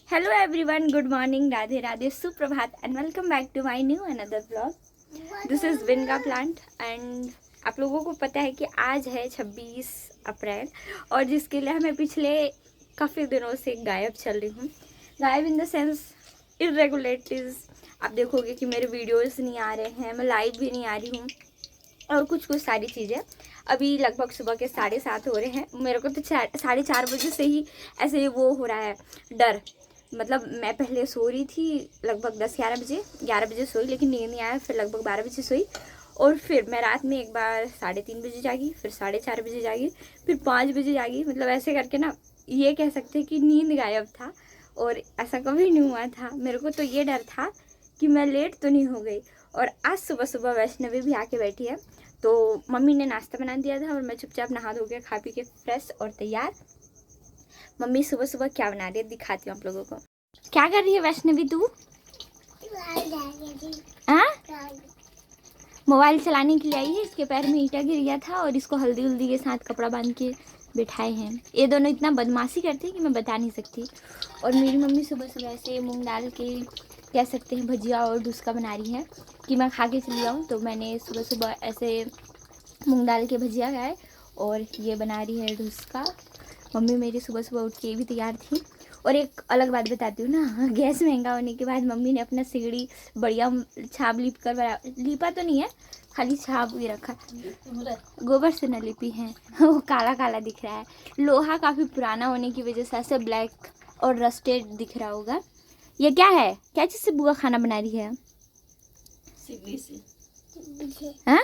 Hello everyone, good morning, Radhe Radhe, सुप्रभात and welcome back to my new another blog. This is विनगा plant and आप लोगों को पता है कि आज है 26 अप्रैल और जिसके लिए मैं पिछले काफ़ी दिनों से गायब चल रही हूँ। गायब इन द सेंस इरेगुलरिटीज़। आप देखोगे कि मेरे वीडियोस नहीं आ रहे हैं, मैं लाइव भी नहीं आ रही हूँ और कुछ सारी चीज़ें। अभी लगभग सुबह के 7:30 हो रहे हैं। मेरे को तो 4:30 बजे से ही ऐसे वो हो रहा है डर। मतलब मैं पहले सो रही थी लगभग 10-11 बजे सोई, लेकिन नींद नहीं आया। फिर लगभग 12 बजे सोई और फिर मैं रात में एक बार 3:30 बजे जागी, फिर 4:30 बजे जागी, फिर 5 बजे जागी। मतलब ऐसे करके ना ये कह सकते हैं कि नींद गायब था और ऐसा कभी नहीं हुआ था। मेरे को तो ये डर था कि मैं लेट तो नहीं हो गई। और आज सुबह सुबह वैष्णवी भी आके बैठी है, तो मम्मी ने नाश्ता बना दिया था और मैं चुपचाप नहा धो के खा पी के फ्रेश और तैयार। मम्मी सुबह सुबह क्या बना रही है दिखाती हूँ आप लोगों को। क्या कर रही है वैष्णवी तू? हाँ, मोबाइल चलाने के लिए आई है। इसके पैर में ईंटा गिर गया था और इसको हल्दी उल्दी के साथ कपड़ा बांध के बिठाए हैं। ये दोनों इतना बदमाशी करते हैं कि मैं बता नहीं सकती। और मेरी मम्मी सुबह सुबह से मूंग दाल के कह सकते हैं भजिया और डुस्का बना रही है कि मैं खा के चली जाऊँ। तो मैंने सुबह सुबह ऐसे मूंग दाल के भजिया खाए और ये बना रही है डुस्का। मम्मी मेरी सुबह सुबह उठ के भी तैयार थी। और एक अलग बात बताती हूँ ना, गैस महंगा होने के बाद मम्मी ने अपना सिगड़ी बढ़िया छाप लीप कर लिपा तो नहीं है, खाली छाप भी रखा। गोबर से न लिपी है वो काला काला दिख रहा है। लोहा काफ़ी पुराना होने की वजह से ऐसे ब्लैक और रस्टेड दिख रहा होगा। ये क्या है? क्या चीज़ से बुआ खाना बना रही है? सिगड़ी से। हाँ,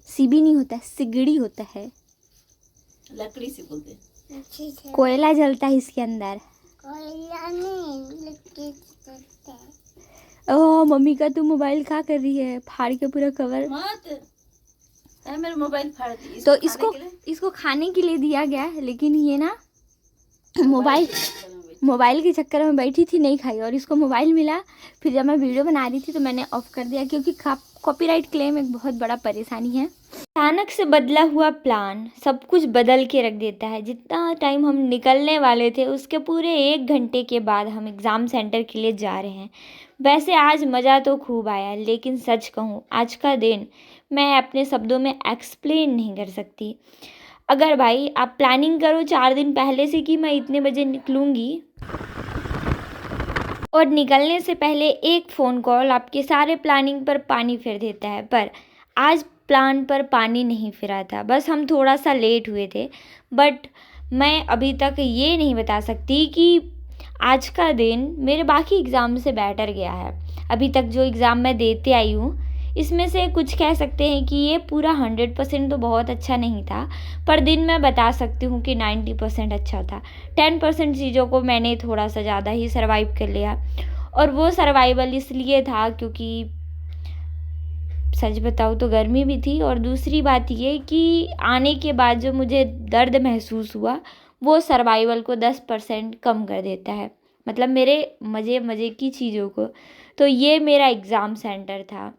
सीबी नहीं होता, सिगड़ी होता है। लकड़ी से बोलते हैं। कोयला जलता है इसके अंदर। कोयला नहीं, ओह मम्मी का तू मोबाइल क्या कर रही है? फाड़ के पूरा कवर मत मेरा मोबाइल फाड़ दी। तो इसको खाने के लिए दिया गया है, लेकिन ये ना मोबाइल के चक्कर में बैठी थी, नहीं खाई। और इसको मोबाइल मिला, फिर जब मैं वीडियो बना रही थी तो मैंने ऑफ कर दिया, क्योंकि कॉपीराइट क्लेम एक बहुत बड़ा परेशानी है। अचानक से बदला हुआ प्लान सब कुछ बदल के रख देता है। जितना टाइम हम निकलने वाले थे उसके पूरे 1 घंटे के बाद हम एग्ज़ाम सेंटर के लिए जा रहे हैं। वैसे आज मज़ा तो खूब आया, लेकिन सच कहूँ आज का दिन मैं अपने शब्दों में एक्सप्लेन नहीं कर सकती। अगर भाई आप प्लानिंग करो 4 दिन पहले से कि मैं इतने बजे निकलूँगी, और निकलने से पहले एक फ़ोन कॉल आपके सारे प्लानिंग पर पानी फेर देता है। पर आज प्लान पर पानी नहीं फिरा था, बस हम थोड़ा सा लेट हुए थे। बट मैं अभी तक ये नहीं बता सकती कि आज का दिन मेरे बाकी एग्ज़ाम से बेटर गया है। अभी तक जो एग्ज़ाम मैं देते आई हूँ, इसमें से कुछ कह सकते हैं कि ये पूरा 100% तो बहुत अच्छा नहीं था, पर दिन मैं बता सकती हूँ कि 90% अच्छा था। 10% चीज़ों को मैंने थोड़ा सा ज़्यादा ही सर्वाइव कर लिया। और वो सर्वाइवल इसलिए था क्योंकि सच बताऊँ तो गर्मी भी थी, और दूसरी बात ये कि आने के बाद जो मुझे दर्द महसूस हुआ वो सर्वाइवल को 10% कम कर देता है, मतलब मेरे मज़े मज़े की चीज़ों को। तो ये मेरा एग्ज़ाम सेंटर था,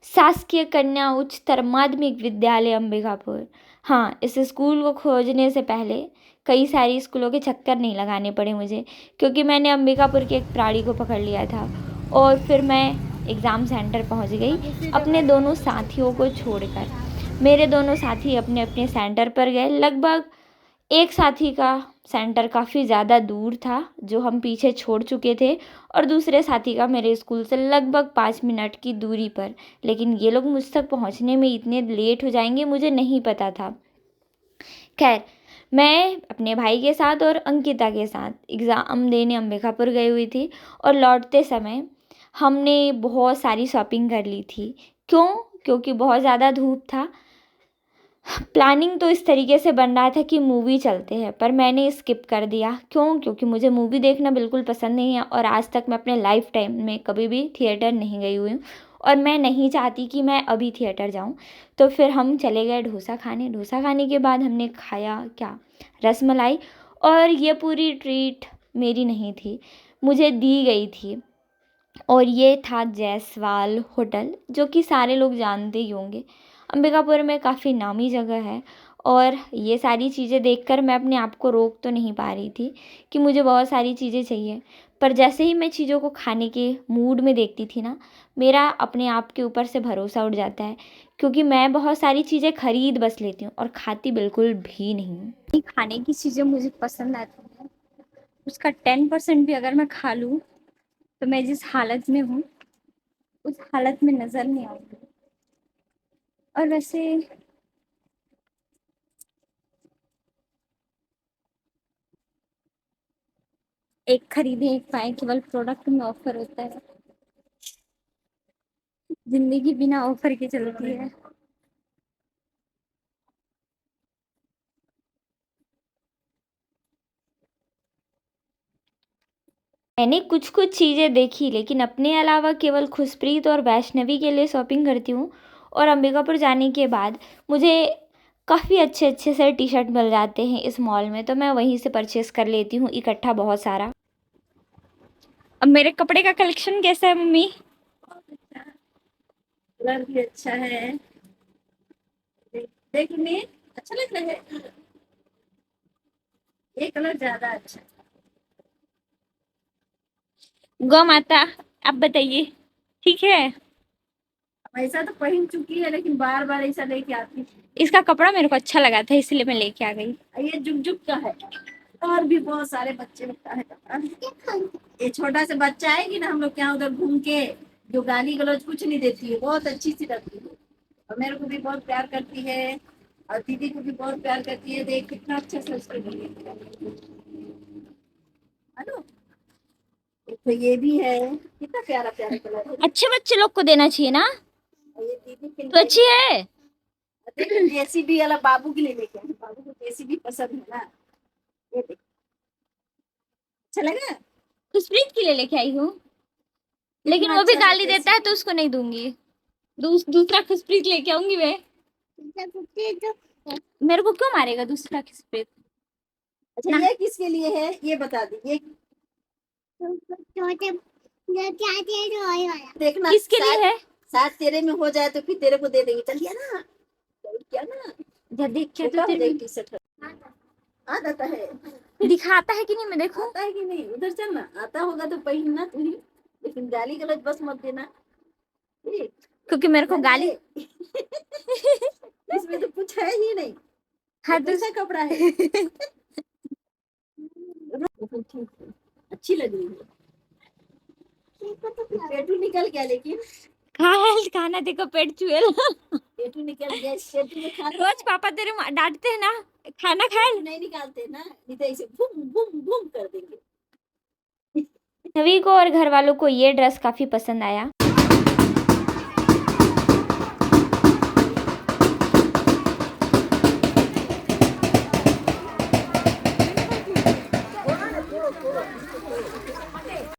शासकीय कन्या उच्चतर माध्यमिक विद्यालय अंबिकापुर। हाँ, इस स्कूल को खोजने से पहले कई सारी स्कूलों के चक्कर नहीं लगाने पड़े मुझे, क्योंकि मैंने अंबिकापुर के एक प्राणी को पकड़ लिया था और फिर मैं एग्ज़ाम सेंटर पहुंच गई अपने दोनों साथियों को छोड़कर। मेरे दोनों साथी अपने अपने सेंटर पर गए। लगभग एक साथी का सेंटर काफ़ी ज़्यादा दूर था जो हम पीछे छोड़ चुके थे, और दूसरे साथी का मेरे स्कूल से लगभग 5 मिनट की दूरी पर। लेकिन ये लोग मुझ तक पहुंचने में इतने लेट हो जाएंगे मुझे नहीं पता था। खैर, मैं अपने भाई के साथ और अंकिता के साथ एग्ज़ाम देने अंबिकापुर गई हुई थी, और लौटते समय हमने बहुत सारी शॉपिंग कर ली थी। क्योंकि बहुत ज़्यादा धूप था। प्लानिंग तो इस तरीके से बन रहा था कि मूवी चलते हैं, पर मैंने स्किप कर दिया। क्योंकि मुझे मूवी देखना बिल्कुल पसंद नहीं है, और आज तक मैं अपने लाइफ टाइम में कभी भी थिएटर नहीं गई हुई हूँ, और मैं नहीं चाहती कि मैं अभी थिएटर जाऊँ। तो फिर हम चले गए डोसा खाने। डोसा खाने के बाद हमने खाया क्या, रसमलाई। और ये पूरी ट्रीट मेरी नहीं थी, मुझे दी गई थी। और ये था जायसवाल होटल, जो कि सारे लोग जानते ही होंगे। अंबिकापुर में काफ़ी नामी जगह है, और ये सारी चीज़ें देखकर मैं अपने आप को रोक तो नहीं पा रही थी कि मुझे बहुत सारी चीज़ें चाहिए। पर जैसे ही मैं चीज़ों को खाने के मूड में देखती थी ना, मेरा अपने आप के ऊपर से भरोसा उठ जाता है, क्योंकि मैं बहुत सारी चीज़ें खरीद बस लेती हूँ और खाती बिल्कुल भी नहीं हूँ। खाने की चीज़ें मुझे पसंद आती हैं, उसका 10% भी अगर मैं खा लूँ तो मैं जिस हालत में हूँ उस हालत में नज़र नहीं आऊँगी। और वैसे एक खरीदे एक पाए केवल प्रोडक्ट में ऑफर होता है। जिंदगी बिना ऑफर के चलती है। मैंने कुछ कुछ चीज़ें देखी, लेकिन अपने अलावा केवल खुशप्रीत और वैष्णवी के लिए शॉपिंग करती हूँ। और अंबिकापुर जाने के बाद मुझे काफ़ी अच्छे अच्छे से टी शर्ट मिल जाते हैं इस मॉल में, तो मैं वहीं से परचेस कर लेती हूँ इकट्ठा बहुत सारा। अब मेरे कपड़े का कलेक्शन कैसा है मम्मी? कलर भी अच्छा है। देखने अच्छा लग रहा है। ये कलर ज्यादा अच्छा है। गौ माता, आप बताइए, ठीक है? ऐसा तो पहन चुकी है, लेकिन बार बार ऐसा लेके आती है। इसका कपड़ा मेरे को अच्छा लगा था, इसलिए मैं लेके आ गई। ये जुग जुग का है। और भी बहुत सारे बच्चे लोग का है कपड़ा। ये छोटा सा बच्चा आएगी ना हम लोग के यहाँ उधर घूम के, जो गाली गलौज कुछ नहीं देती है, बहुत अच्छी सी लगती है। और मेरे को भी बहुत प्यार करती है, और दीदी को भी बहुत प्यार करती है। देख कितना अच्छा से उसको हेलो, तो ये भी है, कितना प्यारा प्यारा कलर है। अच्छे बच्चे लोग को देना चाहिए ना, और ये दीदी के तो अच्छी है। लिए जेसीबी वाला बाबू के लिए लेके आए। बाबू को जेसीबी पसंद है ना, ये देख अच्छा लगा। खुशप्रीत के लिए लेके आई हूँ, लेकिन वो भी गाली देता है तो उसको नहीं दूंगी। दूसरा खुशप्रीत लेके आऊंगी मैं। मेरे को क्यों मारेगा दूसरा खुशप्रीत? अच्छा ये किसके लिए है ये बता दी। ये देखना किसके लिए है? साथ तेरे में हो जाए तो फिर तेरे को दे देंगे। चल गया ना, क्या ना, जब देख के तो तेरे टी शर्ट आ जाता है। दिखाता है कि नहीं, मैं देखूं। आता है कि नहीं, उधर चलना। आता होगा तो पहनना तू ही, लेकिन गाली गलौज बस मत देना, क्योंकि मेरे को गाली इसमें तो कुछ है ही नहीं। हाँ तो कैसा कपड़ा है। अच्छी लग रही है। पेटू निकल गया, लेकिन खाना देखो पेट चुएल। पेटू निकल गया। पेटू में खाना रोज पापा तेरे डांटते हैं ना, खाना खाए नहीं निकालते ना, नहीं तो ऐसे बूम बूम बूम कर देंगे। नवी को और घर वालों को ये ड्रेस काफी पसंद आया।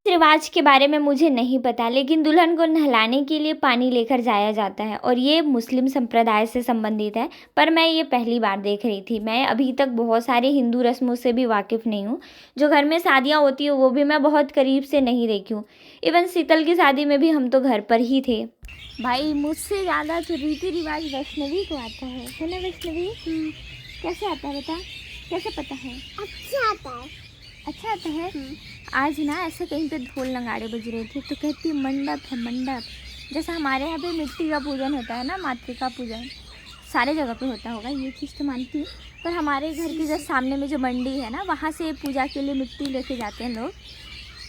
रिवाज के बारे में मुझे नहीं पता, लेकिन दुल्हन को नहलाने के लिए पानी लेकर जाया जाता है और ये मुस्लिम संप्रदाय से संबंधित है। पर मैं ये पहली बार देख रही थी। मैं अभी तक बहुत सारे हिंदू रस्मों से भी वाकिफ़ नहीं हूँ। जो घर में शादियाँ होती हैं वो भी मैं बहुत करीब से नहीं देखी हूँ। इवन शीतल की शादी में भी हम तो घर पर ही थे। भाई मुझसे ज़्यादा तो रीति रिवाज वैष्णवी को आता है ना वैष्णवी? कैसे आता है बता, कैसे पता है? अच्छा आता है। अच्छा आता है। आज ना ऐसे कहीं पे ढोल नगाड़े बज रहे थे तो कहती है मंडप है मंडप। जैसा हमारे यहाँ पे मिट्टी का पूजन होता है ना, मातृका पूजन सारे जगह पे होता होगा, ये चीज़ तो मानती हूँ। पर हमारे घर के जस्ट सामने में जो मंडी है ना, वहाँ से पूजा के लिए मिट्टी लेके जाते हैं लोग।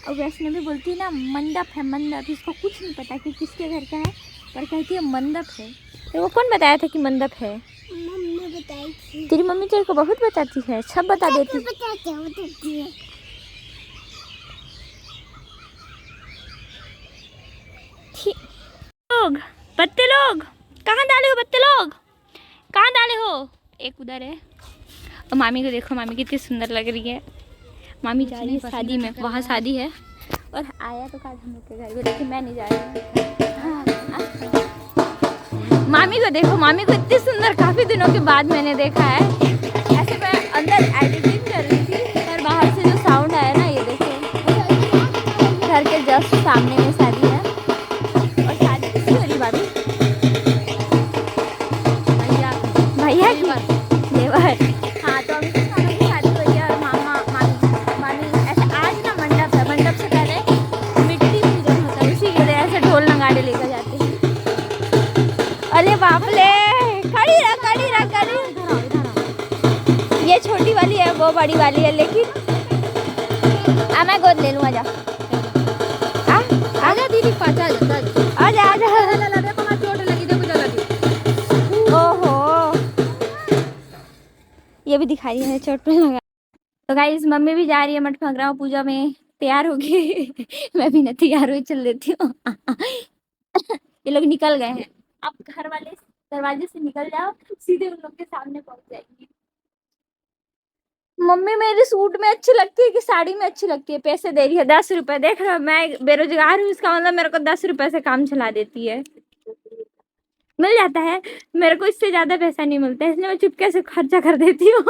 और वैष्णवी बोलती है ना मंडप है मंडप। इसको कुछ नहीं पता कि किसके घर का है, पर कहती है मंडप है। तो वो कौन बताया था कि मंडप है? मम्मी बताई थी। तेरी मम्मी तेरे को बहुत बताती है, सब बता देती है। लोग बत्ते लोग कहाँ डाले हो? बत्ते लोग कहाँ डाले हो? एक उधर है। और मामी को देखो, मामी कितनी सुंदर लग रही है। मामी जा रही है शादी में, वहाँ शादी है। और आया तो काज हम लोग के घर में, लेकिन मैं नहीं जा रही। हाँ, मामी को देखो, मामी को इतनी सुंदर काफ़ी दिनों के बाद मैंने देखा है। ऐसे मैं अंदर एडिटिंग कर रही थी, पर बाहर से जो साउंड आया ना, ये देखो घर के जस्ट सामने में शादी है। और शादी किसकी हो रही भाभी? भैया की देवर बड़ी वाली है, लेकिन मैं गोद ले लूँ। आजा आजा दीदी, पाचा आजा आजा आजा। देखो ना चोट लगी, देखो जला दी। ओहो, ये भी दिखाई है चोट पे लगा। तो गाइस मम्मी भी जा रही है मठ फंगराव पूजा में, तैयार होगी। मैं भी ना तैयार हुई चल देती हूँ। ये लोग निकल गए हैं, आप घर वाले दरवाजे से निकल जाओ, सीधे उन लोग के सामने पहुंच जाएंगी। मम्मी मेरी सूट में अच्छी लगती है कि साड़ी में अच्छी लगती है? पैसे दे रही है 10 रुपए। देख रहे हो, मैं बेरोजगार हूँ, इसका मतलब मेरे को 10 रुपए से काम चला देती है। मिल जाता है, मेरे को इससे ज्यादा पैसा नहीं मिलता है, इसलिए मैं चुपके से खर्चा कर देती हूँ।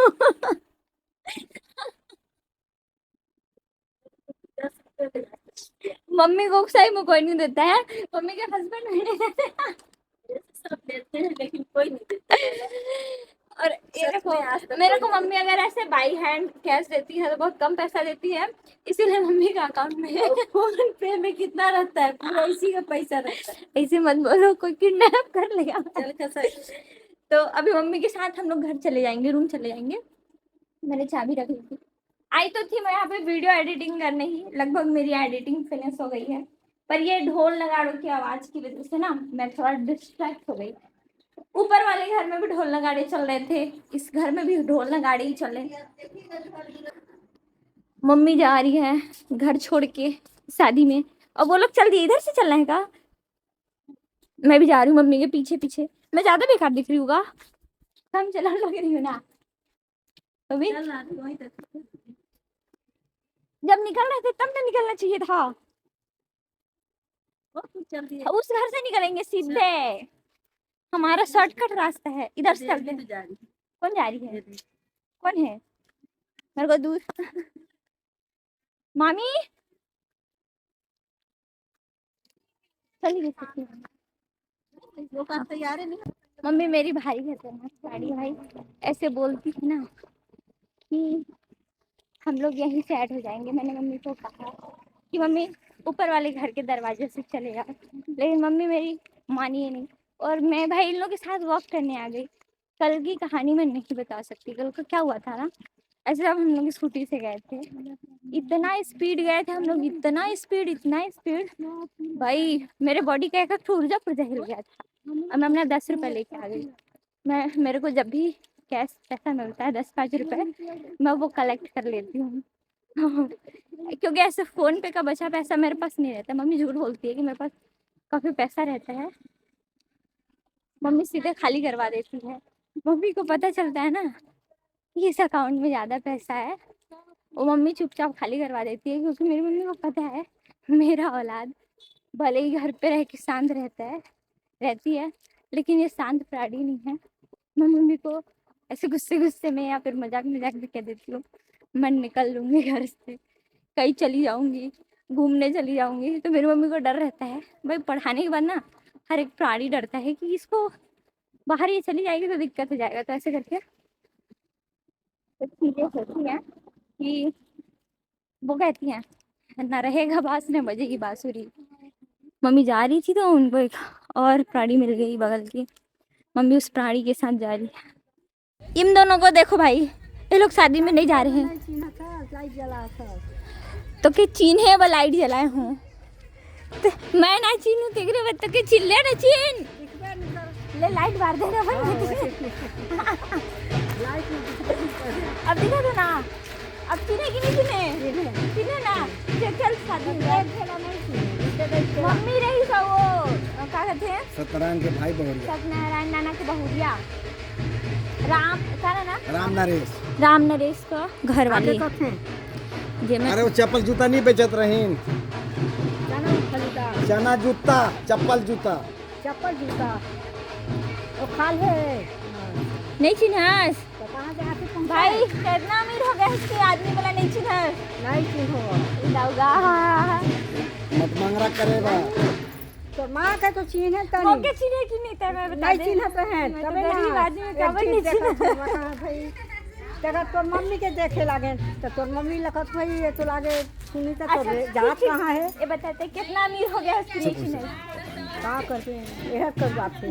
मम्मी को सही में कोई नहीं देता है, मम्मी के हस्बैंड नहीं देते हैं। सब देते हैं लेकिन कोई नहीं देता है। और ये देखो, मेरे को मम्मी अगर ऐसे बाई हैंड कैश देती है तो बहुत कम पैसा देती है, इसीलिए मम्मी का अकाउंट में फोन पे में कितना रहता है, पूरा इसी का पैसा रहता है। ऐसे मत बोलो, कोई किडनैप कर लेगा। तो अभी मम्मी के साथ हम लोग घर चले जाएंगे, रूम चले जाएंगे। मैंने चाबी रख ली थी, आई तो थी मैं यहाँ पे वीडियो एडिटिंग करने ही, लगभग मेरी एडिटिंग फिनिश हो गई है, पर ये ढोल नगाड़ों की आवाज की वजह से ना मैं थोड़ा डिस्ट्रैक्ट हो गई। ऊपर वाले घर में भी ढोल नगाड़े चल रहे थे, इस घर में भी ढोल नगाड़े ही चल रहे। मम्मी जा रही है घर छोड़ के शादी में, और वो लोग चल दिए, इधर से चलना है का? मैं भी जा रही हूँ मम्मी के पीछे पीछे। मैं ज्यादा बेकार दिख रही हूँ का? हम चला लग रही हूँ ना अभी? जब निकल रहे थे तब ना निकलना चाहिए था। उस घर से निकलेंगे सीधे, हमारा शॉर्टकट रास्ता है, इधर से चलते हैं। कौन जा रही है? कौन है? मेरे को दूर। मामी चली गई सकती वो कहाँ तैयार है? नहीं मम्मी मेरी भाई कहते हैं साड़ी भाई ऐसे बोलती थी ना कि हम लोग यहीं से ऐड हो जाएंगे। मैंने मम्मी को कहा कि मम्मी ऊपर वाले घर के दरवाजे से चले जाओ, लेकिन मम्मी मेरी मानी नहीं, और मैं भाई इन लोगों के साथ वॉक करने आ गई। कल की कहानी मैं नहीं बता सकती, कल का क्या हुआ था ना, ऐसे जब हम लोग स्कूटी से गए थे, इतना स्पीड गए थे हम लोग, इतना स्पीड भाई मेरे बॉडी का एक ऊर्जा पुर्जा हिल गया था। और मैं अपना 10 रुपये लेके आ गई। मेरे को जब भी कैश पैसा मिलता है 10-5 रुपए, मैं वो कलेक्ट कर लेती हूँ। क्योंकि ऐसे फोन पे का बचा पैसा मेरे पास नहीं रहता। मम्मी झूठ बोलती है कि मेरे पास काफी पैसा रहता है, मम्मी सीधे खाली करवा देती है। मम्मी को पता चलता है ना कि इस अकाउंट में ज्यादा पैसा है, वो मम्मी चुपचाप खाली करवा देती है, क्योंकि मेरी मम्मी को पता है मेरा औलाद भले ही घर पे रह के शांत रहती है, लेकिन ये शांत प्राणी नहीं है। मैं मम्मी को ऐसे गुस्से में या फिर मजाक में कह देती हूँ मैं निकल लूँगी घर से, कहीं चली जाऊँगी, घूमने चली जाऊँगी। तो मेरी मम्मी को डर रहता है, भाई पढ़ाने के बाद ना हर एक प्राणी डरता है कि इसको बाहर ये चली जाएगी तो दिक्कत हो जाएगा। तो ऐसे करके तो चीजें होती हैं कि वो कहती हैं ना रहेगा बांस न बजेगी बांसुरी। मम्मी जा रही थी तो उनको एक और प्राणी मिल गई बगल की, मम्मी उस प्राणी के साथ जा रही है। इन दोनों को देखो भाई, ये लोग शादी में नहीं जा रहे हैं तो कि चीन्हे वो लाइट जलाए हूँ, तो मैं ना चीनू तेरे बच्चे के चिल्ले ना चीन ले लाइट मार देना अब दिखा दो ना, अब चीने की नहीं चीने ना चल शादी मम्मी रही था वो क्या कहते हैं सत्यनारायण के भाई बहुरिया, सत्यनारायण नाना के बहुरिया राम क्या ना राम नरेश का घर वाले। अरे वो चप्पल जूता नहीं बेचत रहीन, चना जूता चप्पल जूता वो खाल है नहीं चिन्हस भाई, कितना अमीर हो गया इसके आदमी वाला नहीं चिन्हस नहीं चिन्हो मत मंगरा करेगा तो माँ का तो चिन्ह तो मौके चिन्हे की नहीं था, मैं बता नहीं चिन्ह तो है तबे गरीब आदमी का नहीं चिन्ह भाई। तेरा तोर मम्मी के देखे लागे तो तोर मम्मी लगत भाई ये तो लागे सुनी तो जात कहाँ है ये बताते कितना अमीर हो गया इसकी नहीं चिन्ह कहाँ करते हैं यह कर बात है।